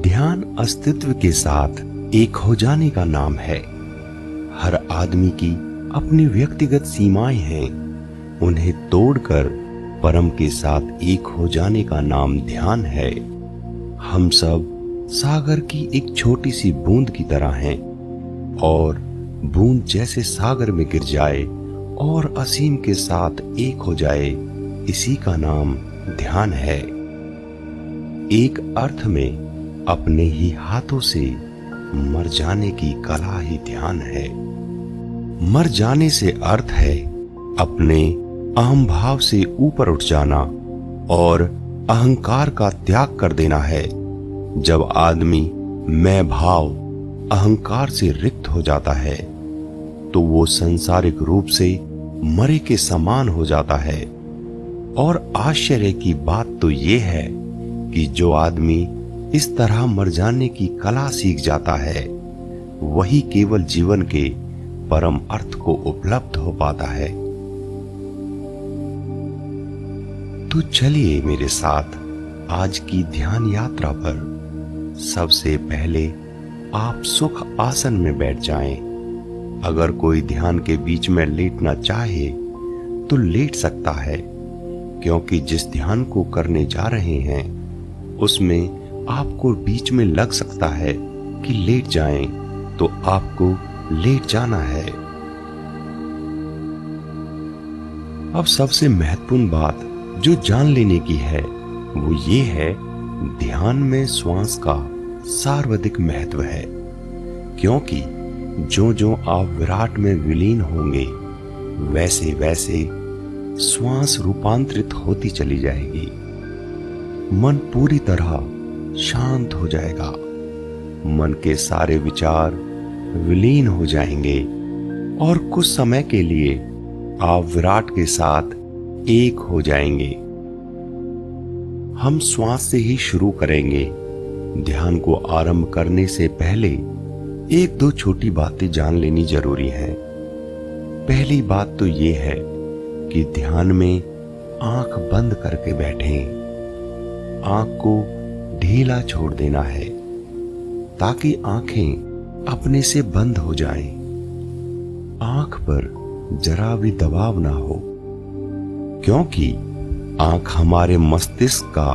ध्यान अस्तित्व के साथ एक हो जाने का नाम है। हर आदमी की अपनी व्यक्तिगत सीमाएं हैं, उन्हें तोड़कर परम के साथ एक हो जाने का नाम ध्यान है। हम सब सागर की एक छोटी सी बूंद की तरह हैं, और बूंद जैसे सागर में गिर जाए और असीम के साथ एक हो जाए, इसी का नाम ध्यान है। एक अर्थ में अपने ही हाथों से मर जाने की कला ही ध्यान है। मर जाने से अर्थ है अपने अहम भाव से ऊपर उठ जाना और अहंकार का त्याग कर देना है। जब आदमी मैं भाव अहंकार से रिक्त हो जाता है तो वो सांसारिक रूप से मरे के समान हो जाता है। और आश्चर्य की बात तो ये है कि जो आदमी इस तरह मर जाने की कला सीख जाता है, वही केवल जीवन के परम अर्थ को उपलब्ध हो पाता है। तो चलिए मेरे साथ आज की ध्यान यात्रा पर। सबसे पहले आप सुख आसन में बैठ जाएं। अगर कोई ध्यान के बीच में लेटना चाहे तो लेट सकता है, क्योंकि जिस ध्यान को करने जा रहे हैं उसमें आपको बीच में लग सकता है कि लेट जाएं, तो आपको लेट जाना है। अब सबसे महत्वपूर्ण बात जो जान लेने की है वो ये है, ध्यान में श्वास का सर्वाधिक महत्व है, क्योंकि जो जो आप विराट में विलीन होंगे वैसे वैसे श्वास रूपांतरित होती चली जाएगी। मन पूरी तरह शांत हो जाएगा, मन के सारे विचार विलीन हो जाएंगे और कुछ समय के लिए आप विराट के साथ एक हो जाएंगे। हम श्वास से ही शुरू करेंगे। ध्यान को आरंभ करने से पहले एक दो छोटी बातें जान लेनी जरूरी है। पहली बात तो ये है कि ध्यान में आंख बंद करके बैठें। आंख को ढीला छोड़ देना है ताकि आंखें अपने से बंद हो जाएं। आंख पर जरा भी दबाव ना हो, क्योंकि आंख हमारे मस्तिष्क का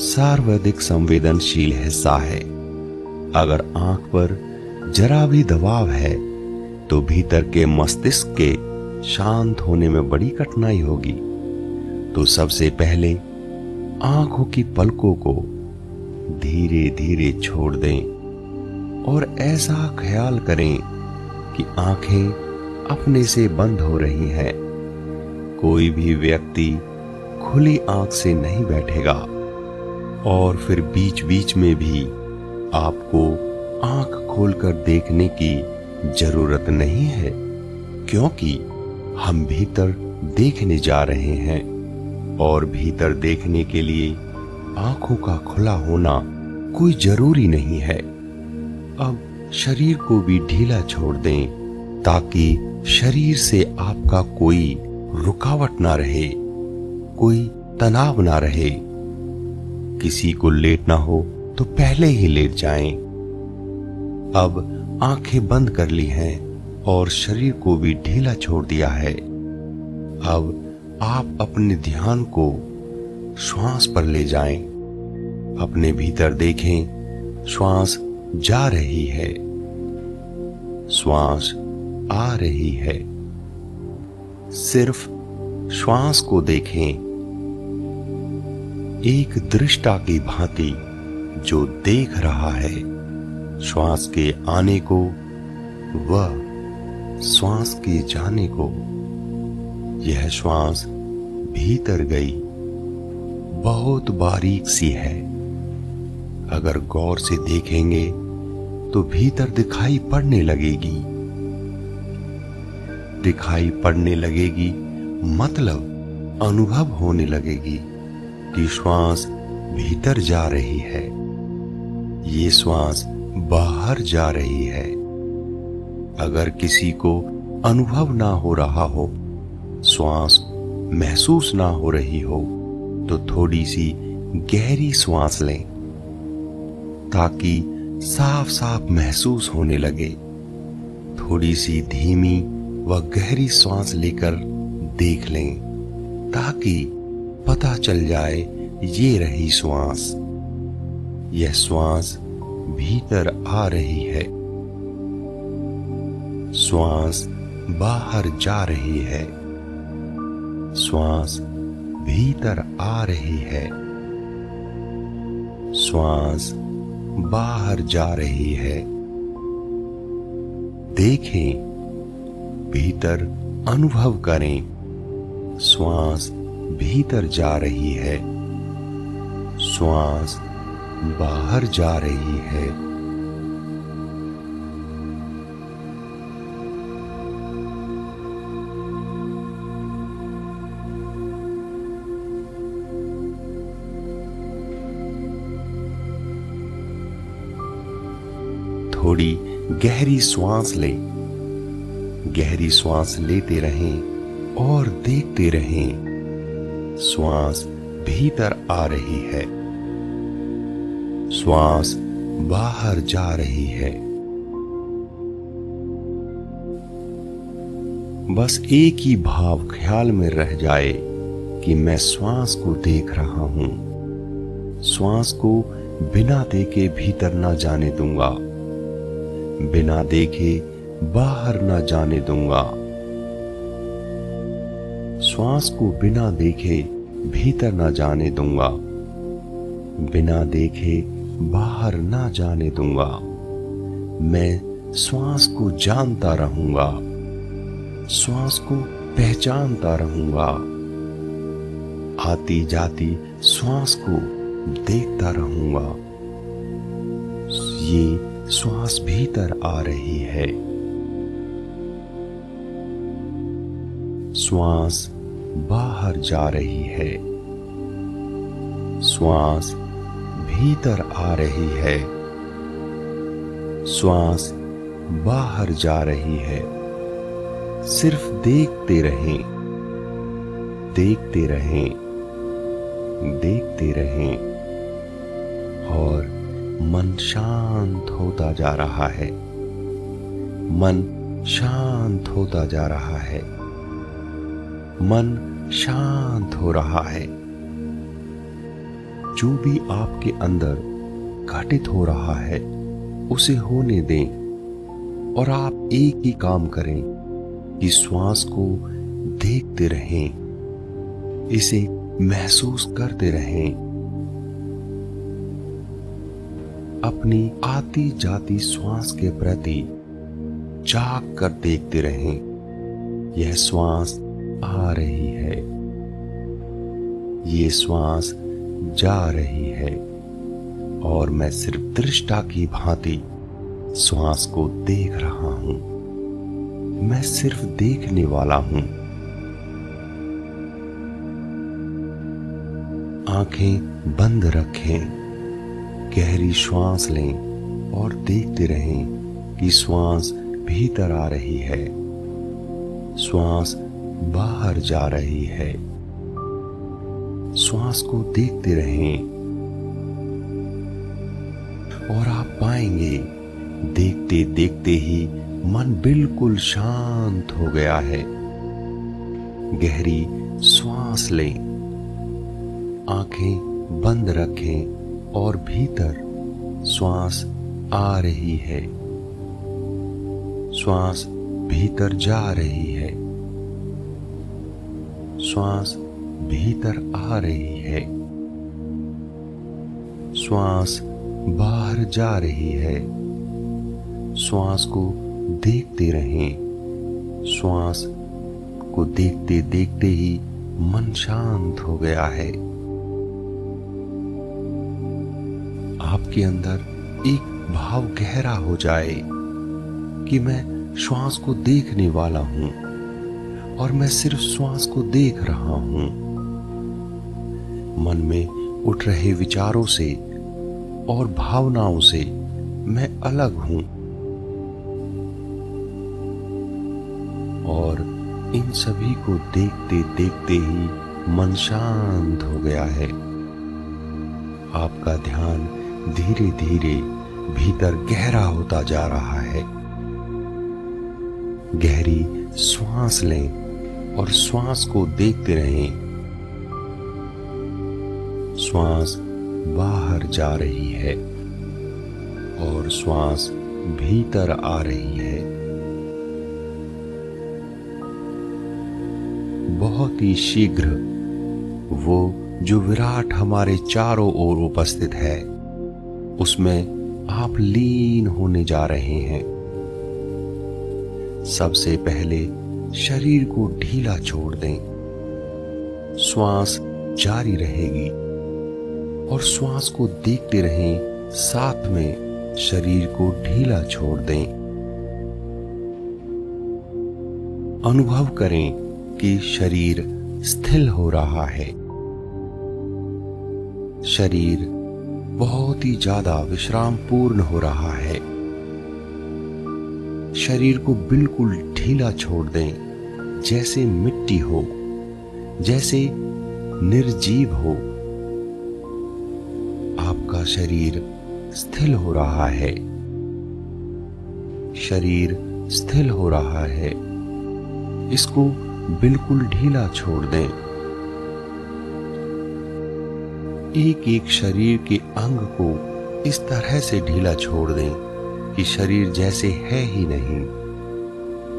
सर्वाधिक संवेदनशील हिस्सा है। अगर आंख पर जरा भी दबाव है तो भीतर के मस्तिष्क के शांत होने में बड़ी कठिनाई होगी। तो सबसे पहले आंखों की पलकों को धीरे धीरे छोड़ दें और ऐसा ख्याल करें कि आंखें अपने से बंद हो रही हैं। कोई भी व्यक्ति खुली आंख से नहीं बैठेगा, और फिर बीच बीच में भी आपको आंख खोलकर देखने की जरूरत नहीं है, क्योंकि हम भीतर देखने जा रहे हैं और भीतर देखने के लिए आंखों का खुला होना कोई जरूरी नहीं है। अब शरीर को भी ढीला छोड़ दें ताकि शरीर से आपका कोई रुकावट ना रहे, कोई तनाव ना रहे। किसी को लेटना हो तो पहले ही लेट जाएं। अब आंखें बंद कर ली हैं और शरीर को भी ढीला छोड़ दिया है। अब आप अपने ध्यान को श्वास पर ले जाएं। अपने भीतर देखें, श्वास जा रही है, श्वास आ रही है। सिर्फ श्वास को देखें, एक दृष्टा की भांति जो देख रहा है श्वास के आने को व श्वास के जाने को। यह श्वास भीतर गई, बहुत बारीक सी है। अगर गौर से देखेंगे तो भीतर दिखाई पड़ने लगेगी। दिखाई पड़ने लगेगी मतलब अनुभव होने लगेगी कि श्वास भीतर जा रही है, ये श्वास बाहर जा रही है। अगर किसी को अनुभव ना हो रहा हो, श्वास महसूस ना हो रही हो, तो थोड़ी सी गहरी श्वास लें। ताकि साफ साफ महसूस होने लगे। थोड़ी सी धीमी व गहरी सांस लेकर देख लें ताकि पता चल जाए ये रही श्वास। यह श्वास भीतर आ रही है, श्वास बाहर जा रही है, श्वास भीतर आ रही है, श्वास बाहर जा रही है। देखें, भीतर अनुभव करें, श्वास भीतर जा रही है, श्वास बाहर जा रही है। थोड़ी गहरी सांस लें। गहरी सांस लेते रहें और देखते रहें। श्वास भीतर आ रही है, श्वास बाहर जा रही है। बस एक ही भाव ख्याल में रह जाए कि मैं श्वास को देख रहा हूं। श्वास को बिना देखे भीतर ना जाने दूंगा, बिना देखे बाहर ना जाने दूंगा। श्वास को बिना देखे भीतर ना जाने दूंगा, बिना देखे बाहर ना जाने दूंगा। मैं श्वास को जानता रहूंगा, श्वास को पहचानता रहूंगा। आती जाती श्वास को देखता रहूंगा। ये श्वास भीतर आ रही है, श्वास बाहर जा रही है, श्वास भीतर आ रही है, श्वास बाहर जा रही है। सिर्फ देखते रहें, देखते रहें, देखते रहें और मन शांत होता जा रहा है, मन शांत होता जा रहा है, मन शांत हो रहा है। जो भी आपके अंदर घटित हो रहा है उसे होने दें और आप एक ही काम करें कि श्वास को देखते रहें, इसे महसूस करते रहें। अपनी आती जाती श्वास के प्रति जाग कर देखते रहें। यह श्वास आ रही है, ये श्वास जा रही है और मैं सिर्फ दृष्टा की भांति श्वास को देख रहा हूं। मैं सिर्फ देखने वाला हूं। आंखें बंद रखें, गहरी श्वास लें और देखते रहें कि श्वास भीतर आ रही है, श्वास बाहर जा रही है। श्वास को देखते रहें और आप पाएंगे देखते देखते ही मन बिल्कुल शांत हो गया है। गहरी श्वास लें, आंखें बंद रखें और भीतर श्वास आ रही है, श्वास भीतर जा रही है, श्वास भीतर आ रही है, श्वास बाहर जा रही है। श्वास को देखते रहें। श्वास को देखते देखते ही मन शांत हो गया है। आपके अंदर एक भाव गहरा हो जाए कि मैं श्वास को देखने वाला हूं और मैं सिर्फ श्वास को देख रहा हूं। मन में उठ रहे विचारों से और भावनाओं से मैं अलग हूं और इन सभी को देखते देखते ही मन शांत हो गया है। आपका ध्यान धीरे धीरे भीतर गहरा होता जा रहा है। गहरी श्वास लें और श्वास को देखते रहें। श्वास बाहर जा रही है और श्वास भीतर आ रही है। बहुत ही शीघ्र वो जो विराट हमारे चारों ओर उपस्थित है उसमें आप लीन होने जा रहे हैं। सबसे पहले शरीर को ढीला छोड़ दें। श्वास जारी रहेगी और श्वास को देखते रहें, साथ में शरीर को ढीला छोड़ दें। अनुभव करें कि शरीर स्थिर हो रहा है। शरीर बहुत ही ज्यादा विश्राम पूर्ण हो रहा है। शरीर को बिल्कुल ढीला छोड़ दें, जैसे मिट्टी हो, जैसे निर्जीव हो। आपका शरीर स्थिर हो रहा है। शरीर स्थिर हो रहा है। इसको बिल्कुल ढीला छोड़ दें। एक एक शरीर के अंग को इस तरह से ढीला छोड़ दें कि शरीर जैसे है ही नहीं।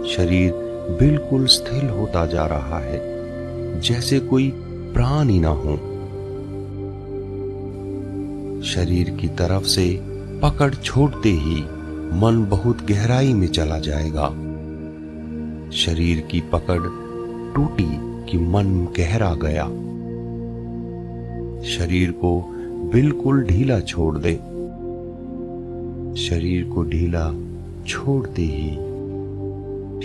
शरीर बिल्कुल स्थिर होता जा रहा है, जैसे कोई प्राण ही ना हो। शरीर की तरफ से पकड़ छोड़ते ही मन बहुत गहराई में चला जाएगा। शरीर की पकड़ टूटी कि मन गहरा गया। शरीर को बिल्कुल ढीला छोड़ दे। शरीर को ढीला छोड़ते ही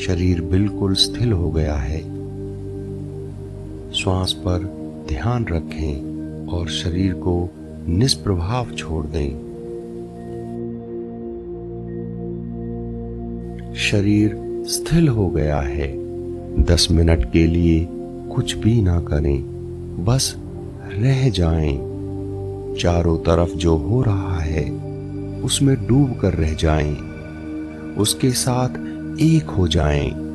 शरीर बिल्कुल स्थिर हो गया है। श्वास पर ध्यान रखें और शरीर को निष्प्रभाव छोड़ दें। शरीर स्थिर हो गया है। 10 मिनट के लिए कुछ भी ना करें, बस रह जाएं। चारों तरफ जो हो रहा है उसमें डूब कर रह जाएं, उसके साथ एक हो जाएं।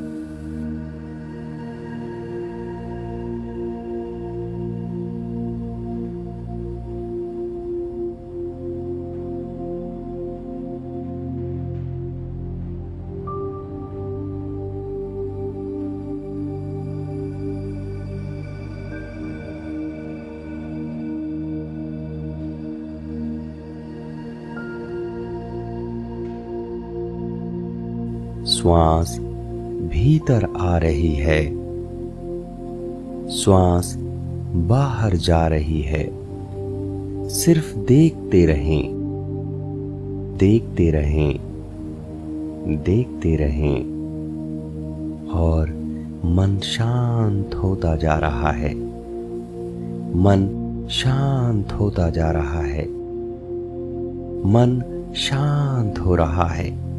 श्वास भीतर आ रही है। श्वास बाहर जा रही है। सिर्फ देखते रहें, देखते रहें, देखते रहें और मन शांत होता जा रहा है। मन शांत होता जा रहा है। मन शांत हो रहा है।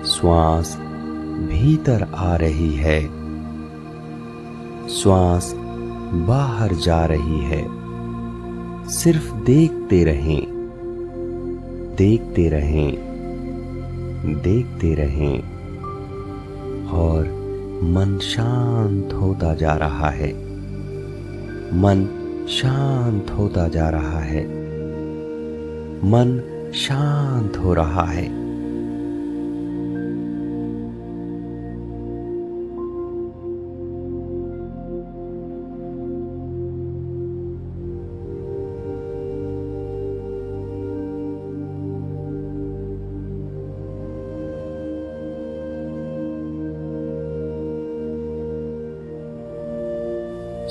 श्वास भीतर आ रही है। श्वास बाहर जा रही है। सिर्फ देखते रहें, देखते रहें, देखते रहें और मन शांत होता जा रहा है। मन शांत होता जा रहा है। मन शांत हो रहा है।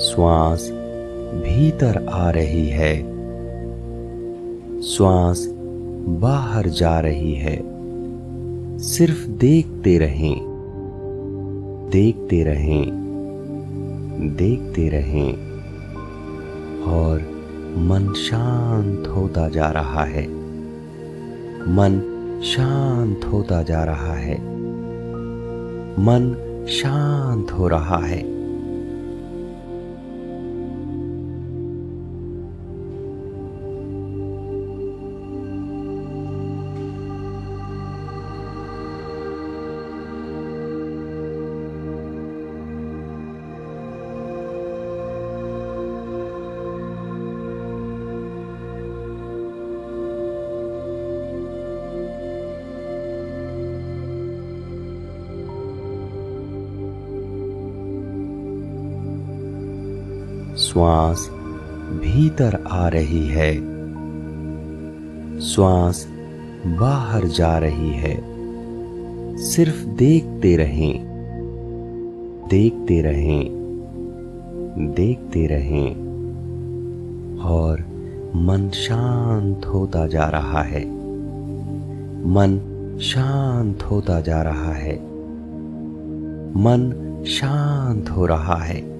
श्वास भीतर आ रही है। श्वास बाहर जा रही है। सिर्फ देखते रहें, देखते रहें, देखते रहें और मन शांत होता जा रहा है। मन शांत होता जा रहा है। मन शांत हो रहा है। श्वास भीतर आ रही है। श्वास बाहर जा रही है। सिर्फ देखते रहें, देखते रहें, देखते रहें और मन शांत होता जा रहा है। मन शांत होता जा रहा है। मन शांत हो रहा है।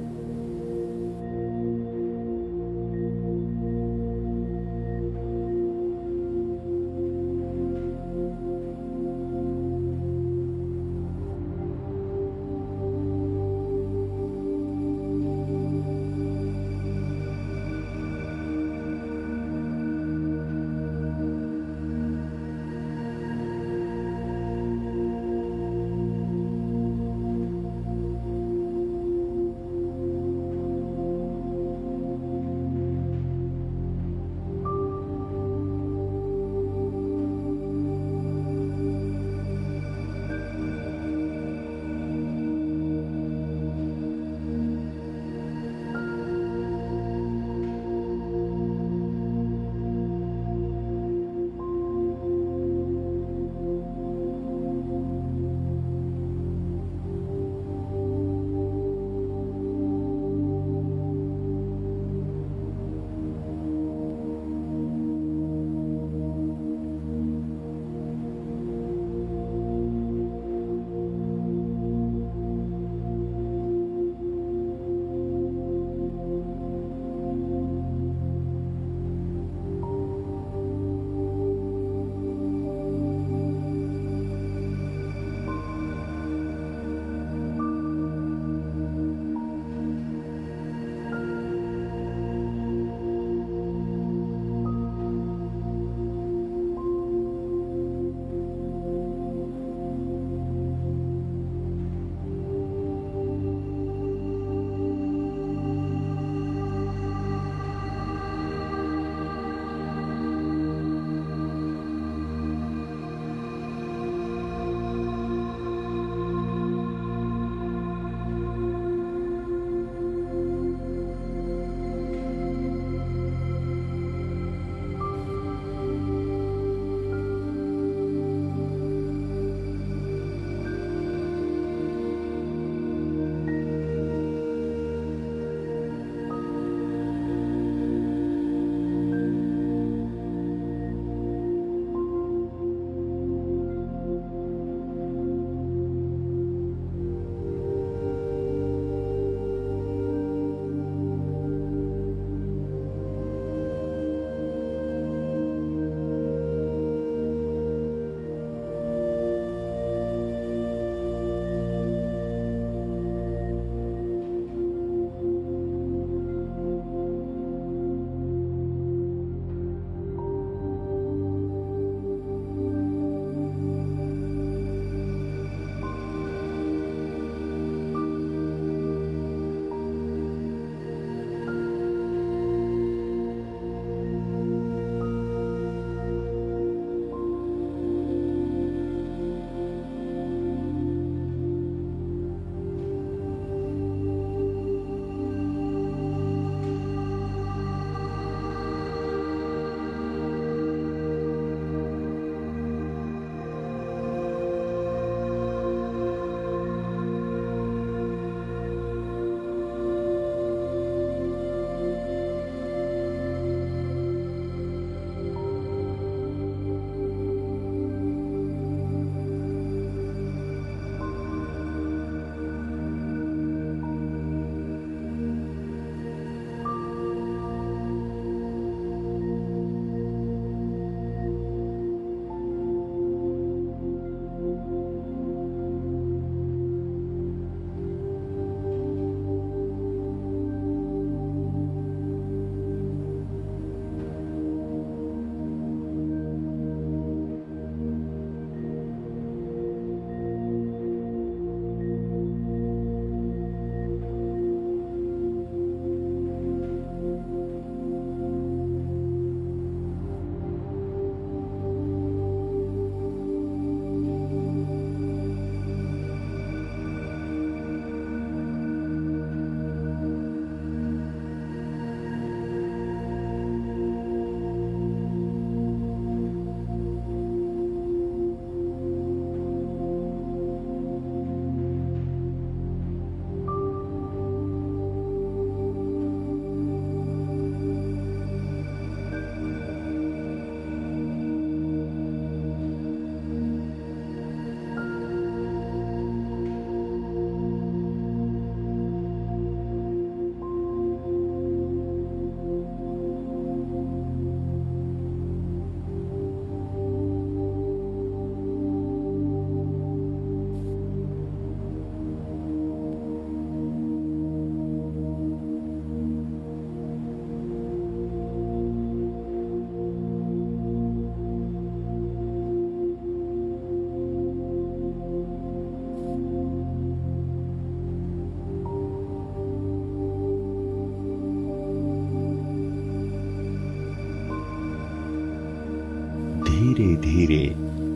धीरे धीरे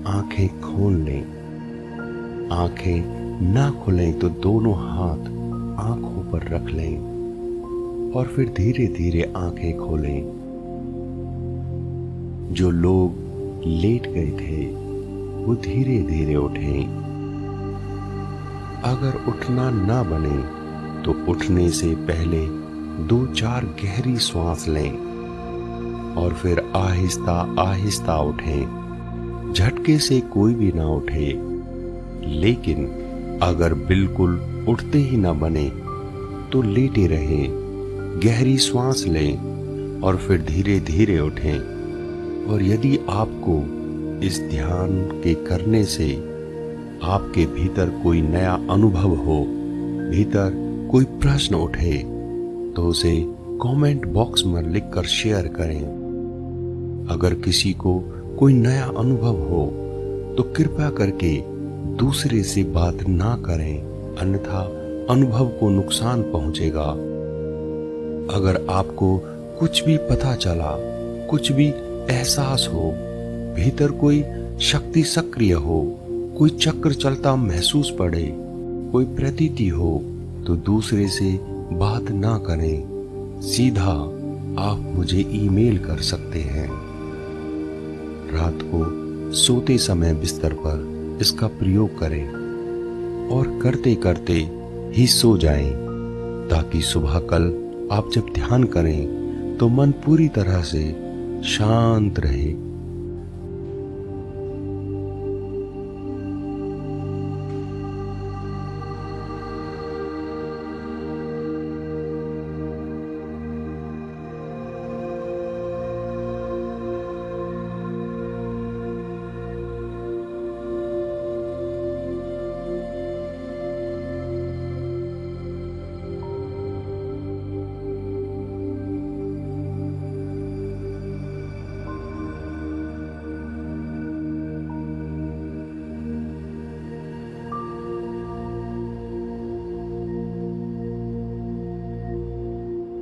आंखें खोल लें। आंखें ना खुलें तो दोनों हाथ आंखों पर रख लें और फिर धीरे धीरे आंखें खोलें। जो लोग लेट गए थे वो धीरे धीरे उठें। अगर उठना ना बने तो उठने से पहले 2-4 गहरी सांस लें और फिर आहिस्ता आहिस्ता उठें। झटके से कोई भी ना उठे, लेकिन अगर बिल्कुल उठते ही ना बने तो लेटे रहें, गहरी सांस लें और फिर धीरे धीरे उठें। और यदि आपको इस ध्यान के करने से आपके भीतर कोई नया अनुभव हो, भीतर कोई प्रश्न उठे, तो उसे कमेंट बॉक्स में लिखकर शेयर करें। अगर किसी को कोई नया अनुभव हो तो कृपया करके दूसरे से बात ना करें, अन्यथा अनुभव को नुकसान पहुंचेगा। अगर आपको कुछ भी पता चला, कुछ भी एहसास हो, भीतर कोई शक्ति सक्रिय हो, कोई चक्र चलता महसूस पड़े, कोई प्रतीति हो, तो दूसरे से बात ना करें, सीधा आप मुझे ईमेल कर सकते हैं। रात को सोते समय बिस्तर पर इसका प्रयोग करें और करते करते ही सो जाएं, ताकि सुबह कल आप जब ध्यान करें तो मन पूरी तरह से शांत रहे,